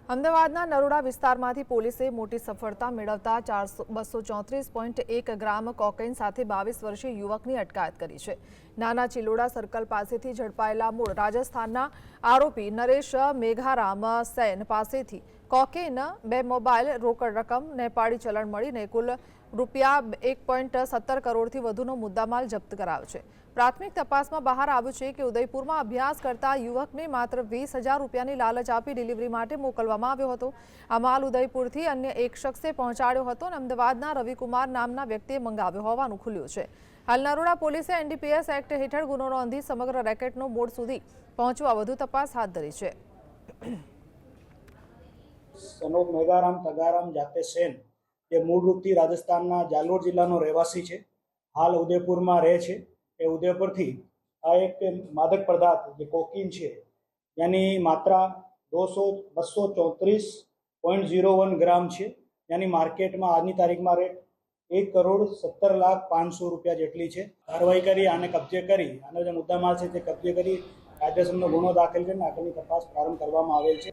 અમદાવાદના નરોડા વિસ્તારમાંથી પોલીસે મોટી સફળતા મેળવતા 234.1 ગ્રામ કોકેઇન સાથે 22 વર્ષીય યુવકની અટકાયત કરી છે। નાના ચિલોડા સર્કલ પાસેથી ઝડપાયેલા મૂળ રાજસ્થાનના આરોપી નરેશ મેઘારામ સેન પાસેથી કોકેઇન, 2 મોબાઈલ, રોકડ રકમ, નેપાળી ચલણ મળીને કુલ રૂપિયા 1.17 કરોડથી વધુનો મુદ્દામાલ જપ્ત કરાયો છે। પ્રાથમિક તપાસમાં બહાર આવ્યું છે કે ઉદયપુરમાં અભ્યાસ કરતા યુવકને માત્ર 20,000 રૂપિયાની લાલચ આપી ડિલિવરી માટે મોકલવામાં આવ્યો હતો। આ માલ ઉદયપુરથી અન્ય એક શખ્સે પહોંચાડ્યો હતો અને અમદાવાદના રવિકુમાર નામના વ્યક્તિએ મંગાવ્યો હોવાનું ખુલ્યું છે। હાલ નરોડા પોલીસે NDPS એક્ટ હેઠળ ગુનો નોંધી સમગ્ર રેકેટનો મૂળ સુધી પહોંચવા વધુ તપાસ હાથ ધરી છે। સનો મેઘારામ તગારામ જાતે સેન જે મૂળ રૂપથી રાજસ્થાનના જાલોર જિલ્લાનો રહેવાસી છે, હાલ ઉદયપુરમાં રહે છે। એ ઉદયપુરથી આ એક માદક પદાર્થ જે કોકીન છે જેની માત્રા 234.01 ગ્રામ છે, જેની માર્કેટમાં આજની તારીખમાં રેટ 1,17,05,000 રૂપિયા જેટલી છે। કાર્યવાહી કરી આને કબજે કરી આનો જે મુદ્દામાલ છે તે કબજે કરી કાયદેસરનો ગુનો દાખલ કરીને આગળની તપાસ પ્રારંભ કરવામાં આવેલ છે।